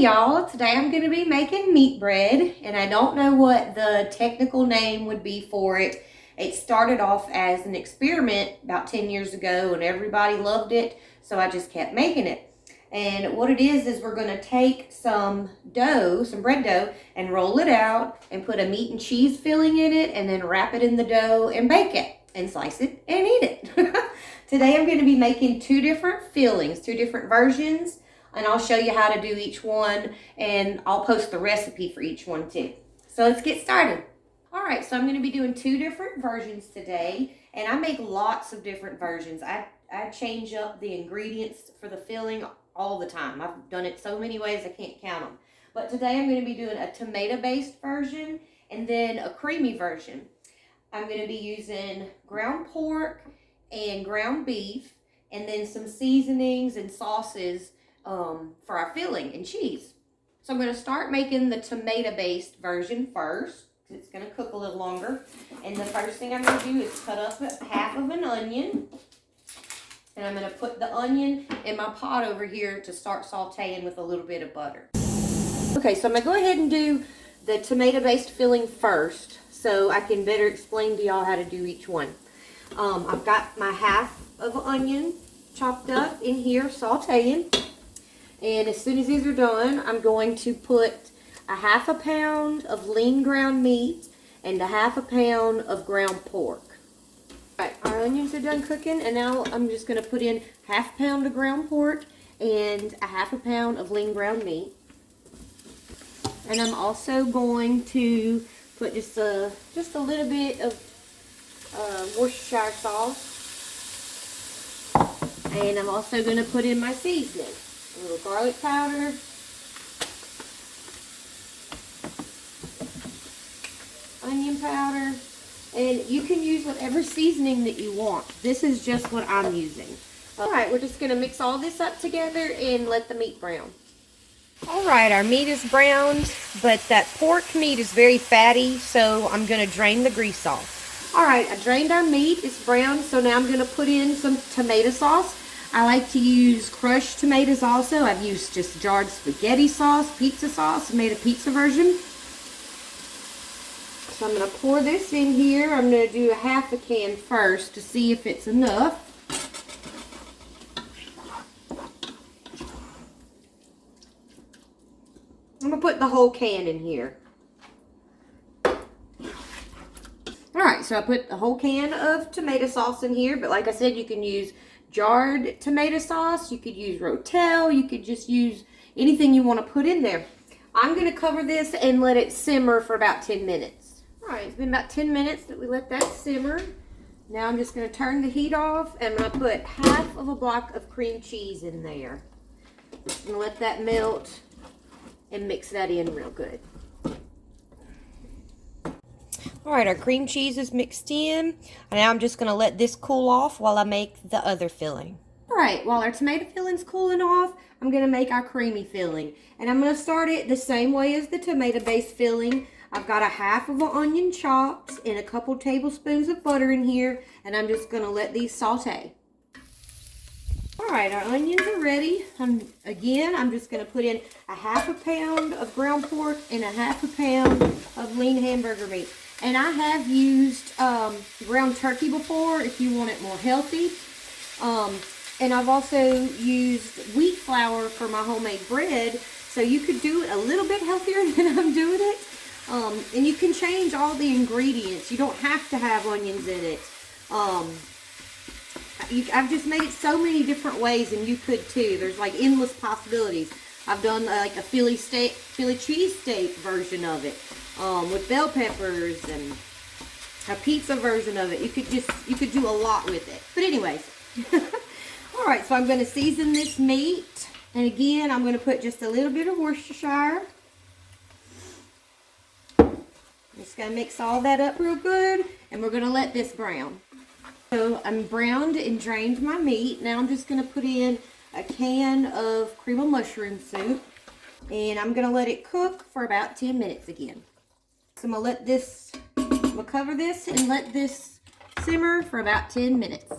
y'all, today I'm going to be making meat bread, and I don't know what the technical name would be for it. It started off as an experiment about 10 years ago and everybody loved it, so I just kept making it. And what it is we're going to take some dough, some bread dough, and roll it out and put a meat and cheese filling in it and then wrap it in the dough and bake it and slice it and eat it. Today I'm going to be making two different fillings, two different versions, and I'll show you how to do each one, and I'll post the recipe for each one too. So let's get started. All right, so I'm going to be doing two different versions today, and I make lots of different versions. I change up the ingredients for the filling all the time. I've done it so many ways I can't count them. But today I'm going to be doing a tomato-based version and then a creamy version. I'm going to be using ground pork and ground beef, and then some seasonings and sauces for our filling and cheese. So I'm going to start making the tomato-based version first, because it's going to cook a little longer. And the first thing I'm going to do is cut up half of an onion. And I'm going to put the onion in my pot over here to start sauteing with a little bit of butter. Okay, so I'm going to go ahead and do the tomato-based filling first, so I can better explain to y'all how to do each one. I've got my half of an onion chopped up in here, sauteing. And as soon as these are done, I'm going to put a half a pound of lean ground meat and a half a pound of ground pork. All right, our onions are done cooking, and now I'm just going to put in half a pound of ground pork and a half a pound of lean ground meat. And I'm also going to put just a little bit of Worcestershire sauce. And I'm also going to put in my seasoning. A little garlic powder, onion powder, and you can use whatever seasoning that you want. This is just what I'm using. Alright, we're just going to mix all this up together and let the meat brown. Alright, our meat is browned, but that pork meat is very fatty, so I'm going to drain the grease off. Alright, I drained our meat. It's brown, so now I'm going to put in some tomato sauce. I like to use crushed tomatoes also. I've used just jarred spaghetti sauce, pizza sauce, made a pizza version. So I'm going to pour this in here. I'm going to do a half a can first to see if it's enough. I'm going to put the whole can in here. Alright, so I put the whole can of tomato sauce in here, but like I said, you can use jarred tomato sauce, you could use Rotel, you could just use anything you want to put in there. I'm going to cover this and let it simmer for about 10 minutes. Alright, it's been about 10 minutes that we let that simmer. Now I'm just going to turn the heat off, and I'm going to put half of a block of cream cheese in there. I'm going to let that melt and mix that in real good. Alright, our cream cheese is mixed in, and now I'm just going to let this cool off while I make the other filling. Alright, while our tomato filling's cooling off, I'm going to make our creamy filling. And I'm going to start it the same way as the tomato-based filling. I've got a half of an onion chopped and a couple tablespoons of butter in here, and I'm just going to let these saute. Alright, our onions are ready. Again, I'm just going to put in a half a pound of ground pork and a half a pound of lean hamburger meat. And I have used ground turkey before if you want it more healthy. And I've also used wheat flour for my homemade bread. So you could do it a little bit healthier than I'm doing it. And you can change all the ingredients. You don't have to have onions in it. I've just made it so many different ways, and you could too. There's like endless possibilities. I've done like a Philly cheesesteak version of it. With bell peppers and a pizza version of it. You could do a lot with it. But anyways, alright, so I'm going to season this meat. And again, I'm going to put just a little bit of Worcestershire. Just going to mix all that up real good, and we're going to let this brown. So I'm browned and drained my meat. Now I'm just going to put in a can of cream of mushroom soup, and I'm going to let it cook for about 10 minutes again. So I'm going to cover this and let this simmer for about 10 minutes.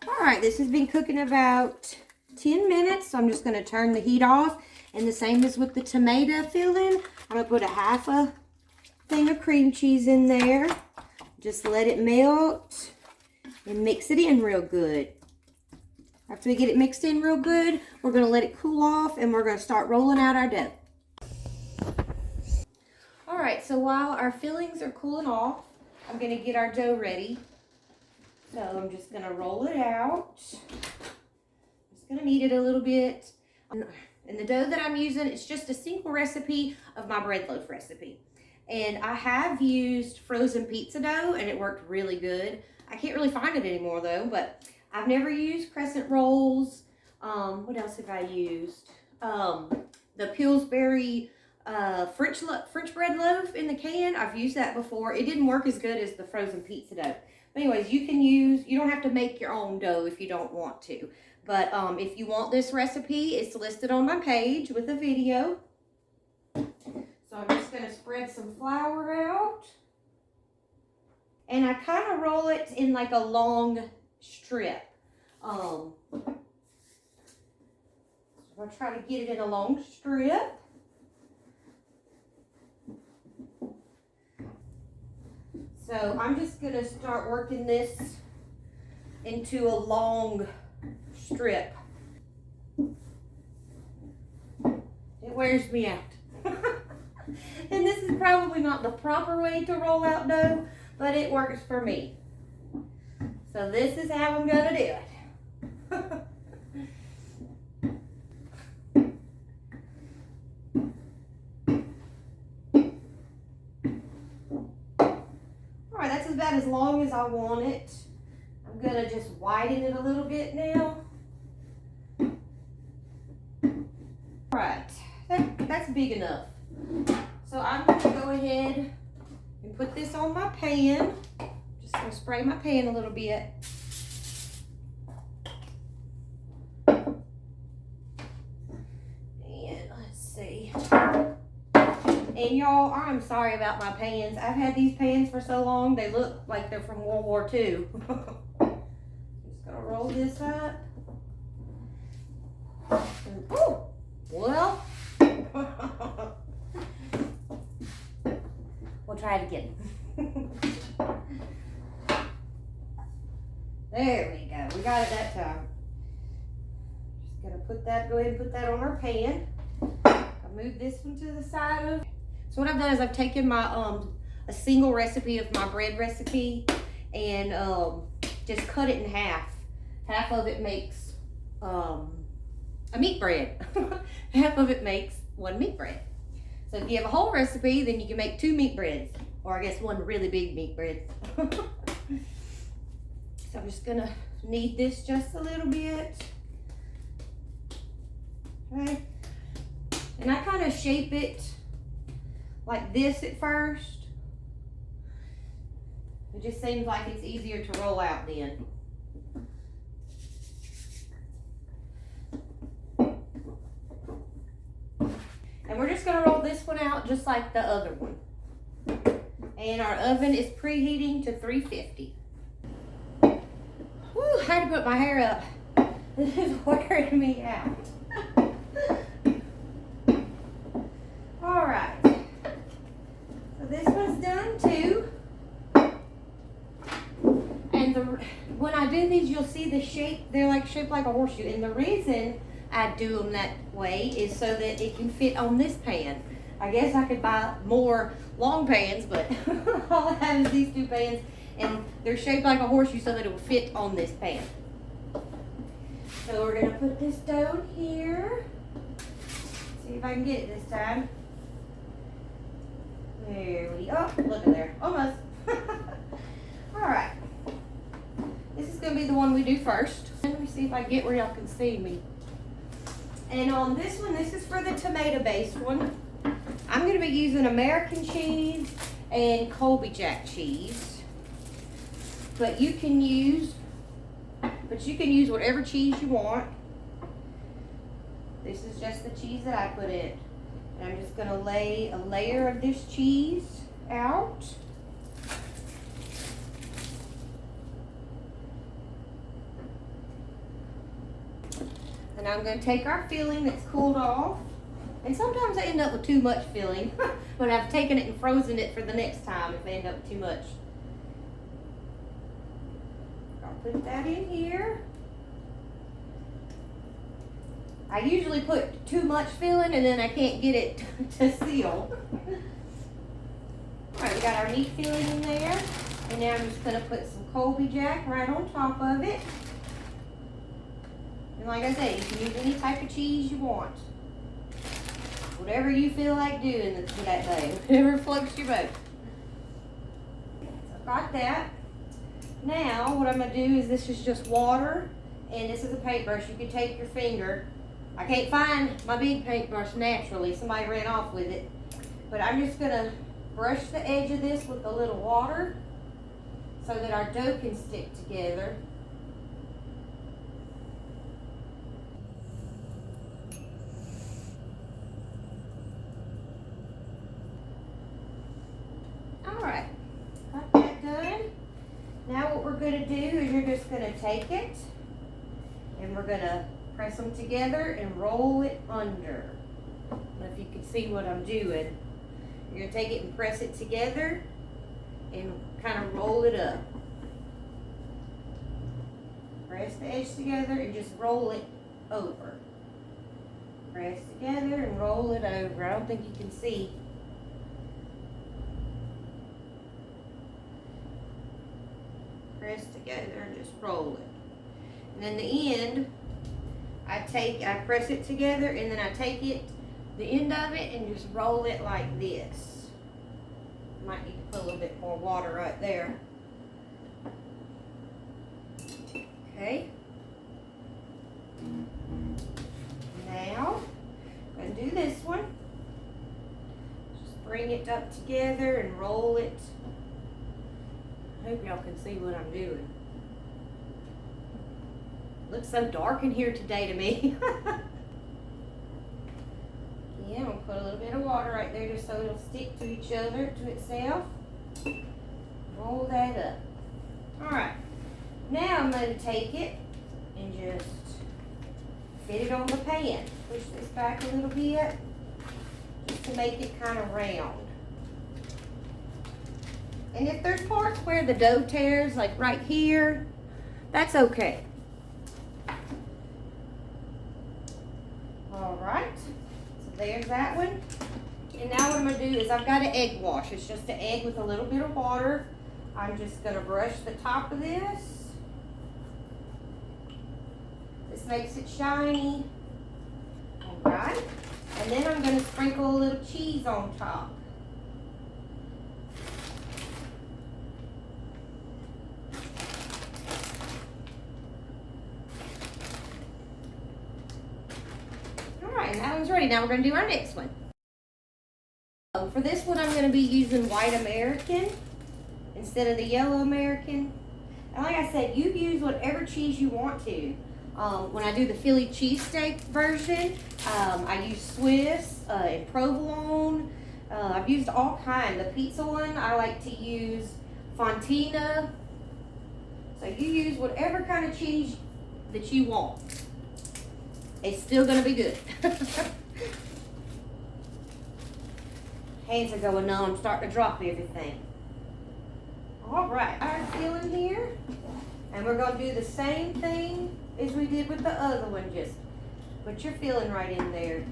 Alright, this has been cooking about 10 minutes. So I'm just going to turn the heat off. And the same as with the tomato filling, I'm going to put a half a thing of cream cheese in there. Just let it melt and mix it in real good. After we get it mixed in real good, we're going to let it cool off and we're going to start rolling out our dough. Alright, so while our fillings are cooling off, I'm going to get our dough ready. So I'm just going to roll it out. Just going to knead it a little bit. And the dough that I'm using, it's just a single recipe of my bread loaf recipe. And I have used frozen pizza dough and it worked really good. I can't really find it anymore though, but I've never used crescent rolls. What else have I used? The Pillsbury French bread loaf in the can. I've used that before. It didn't work as good as the frozen pizza dough. But anyways, you don't have to make your own dough if you don't want to. But if you want this recipe, it's listed on my page with a video. So I'm just going to spread some flour out. And I kind of roll it in like a long strip. I'll try to get it in a long strip. So I'm just going to start working this into a long strip. It wears me out. And this is probably not the proper way to roll out dough, but it works for me. So this is how I'm going to do it. Alright, that's about as long as I want it. I'm going to just widen it a little bit now. Alright, that's big enough. So I'm going to go ahead and put this on my pan. Just going to spray my pan a little bit. And let's see. And y'all, I'm sorry about my pans. I've had these pans for so long, they look like they're from World War II. Just going to roll this up. And, ooh, well. We'll try it again. There we go. We got it that time. Just gonna go ahead and put that on our pan. I'll move this one to the side of. So what I've done is I've taken my a single recipe of my bread recipe and just cut it in half. Half of it makes a meat bread. Half of it makes one meat bread. So if you have a whole recipe, then you can make 2 meat breads, or I guess 1 really big meat bread. So I'm just gonna knead this just a little bit. Okay. And I kind of shape it like this at first. It just seems like it's easier to roll out then. And we're just gonna roll this one out just like the other one. And our oven is preheating to 350. Whew, I had to put my hair up. This is wearing me out. All right. So this one's done too. And when I do these, you'll see the shape. They're like shaped like a horseshoe. And the reason I do them that way is so that it can fit on this pan. I guess I could buy more long pans, but all I have is these 2 pans, and they're shaped like a horseshoe so that it will fit on this pan. So we're gonna put this dough here. See if I can get it this time. There we go. Oh, look at there. Almost. All right. This is gonna be the one we do first. Let me see if I get where y'all can see me. And on this one, this is for the tomato-based one. I'm going to be using American cheese and Colby Jack cheese. But you can use whatever cheese you want. This is just the cheese that I put in. And I'm just going to lay a layer of this cheese out. And I'm going to take our filling that's cooled off. And sometimes I end up with too much filling when I've taken it and frozen it for the next time if I end up with too much. I'll put that in here. I usually put too much filling and then I can't get it to seal. Alright, we got our meat filling in there. And now I'm just going to put some Colby Jack right on top of it. And like I said, you can use any type of cheese you want. Whatever you feel like doing for that day. Whatever floats your boat. So I've got that. Now, what I'm going to do is this is just water. And this is a paintbrush. You can take your finger. I can't find my big paintbrush naturally. Somebody ran off with it. But I'm just going to brush the edge of this with a little water so that our dough can stick together. Alright, got that done. Now what we're going to do is you're just going to take it and we're going to press them together and roll it under. I don't know if you can see what I'm doing. You're going to take it and press it together and kind of roll it up. Press the edge together and just roll it over. Press together and roll it over. I don't think you can see. Press together and just roll it. And then the end, I press it together and then I take it, the end of it, and just roll it like this. Might need to put a little bit more water right there. Okay. Now, I'm going to do this one. Just bring it up together and roll it. I hope y'all can see what I'm doing. Looks so dark in here today to me. Yeah, I'm going to put a little bit of water right there just so it'll stick to each other, to itself. Roll that up. Alright. Now I'm going to take it and just fit it on the pan. Push this back a little bit just to make it kind of round. And if there's parts where the dough tears, like right here, that's okay. Alright, so there's that one. And now what I'm going to do is I've got an egg wash. It's just an egg with a little bit of water. I'm just going to brush the top of this. This makes it shiny. Alright, and then I'm going to sprinkle a little cheese on top. And that one's ready. Now we're going to do our next one. For this one, I'm going to be using white American instead of the yellow American. And like I said, you use whatever cheese you want to. When I do the Philly cheesesteak version, I use Swiss and provolone. I've used all kinds. The pizza one, I like to use Fontina. So you use whatever kind of cheese that you want. It's still gonna be good. Hands are going numb, I'm starting to drop everything. All right, our filling here. And we're gonna do the same thing as we did with the other one. Just put your filling right in there.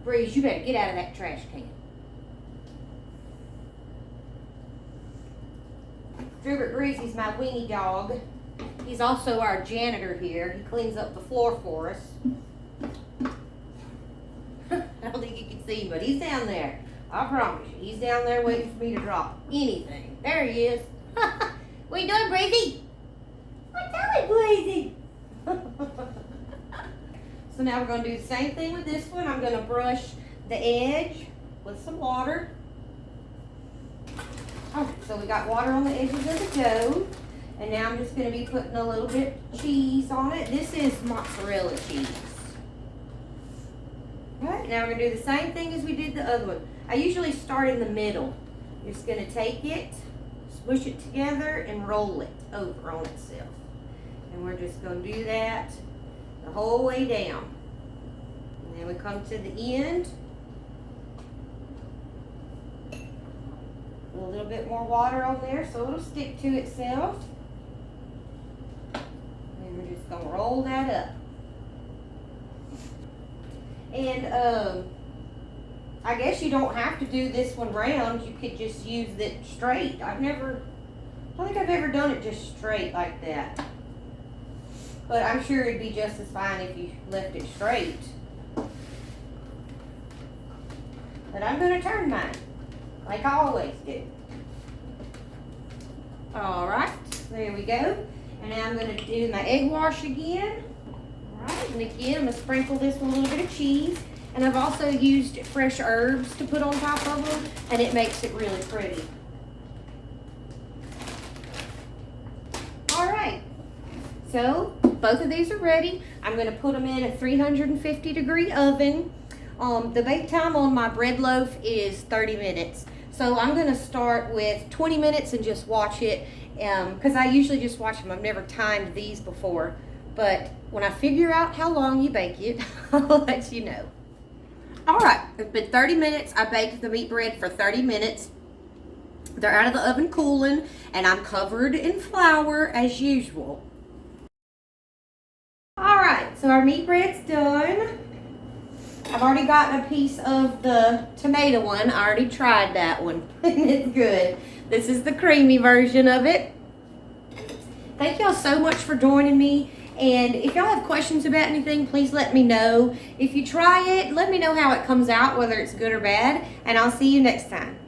Breeze, you better get out of that trash can. Dribert Greasy's my weenie dog. He's also our janitor here. He cleans up the floor for us. I don't think you can see him, but he's down there. I promise you, he's down there waiting for me to drop anything. There he is. What you doing, Breezy? What's up, Breezy? So now we're going to do the same thing with this one. I'm going to brush the edge with some water. Oh, so we got water on the edges of the dough. And now I'm just going to be putting a little bit of cheese on it. This is mozzarella cheese. All right, now we're going to do the same thing as we did the other one. I usually start in the middle You're just going to take it, smush it together, and roll it over on itself. And we're just going to do that the whole way down. And then we come to the end. A little bit more water on there so it'll stick to itself. And we're just going to roll that up. And I guess you don't have to do this one round. You could just use it straight. I don't think I've ever done it just straight like that. But I'm sure it'd be just as fine if you left it straight. But I'm going to turn mine, like I always do. Alright, there we go. And now I'm going to do my egg wash again. Alright, and again, I'm going to sprinkle this with a little bit of cheese. And I've also used fresh herbs to put on top of them, and it makes it really pretty. Alright, so both of these are ready. I'm going to put them in a 350-degree oven. The bake time on my bread loaf is 30 minutes. So I'm going to start with 20 minutes and just watch it, because I usually just watch them. I've never timed these before. But when I figure out how long you bake it, I'll let you know. Alright, it's been 30 minutes. I baked the meat bread for 30 minutes. They're out of the oven cooling, and I'm covered in flour as usual. Alright, so our meat bread's done. I've already gotten a piece of the tomato one. I already tried that one, and it's good. This is the creamy version of it. Thank y'all so much for joining me. And if y'all have questions about anything, please let me know. If you try it, let me know how it comes out, whether it's good or bad. And I'll see you next time.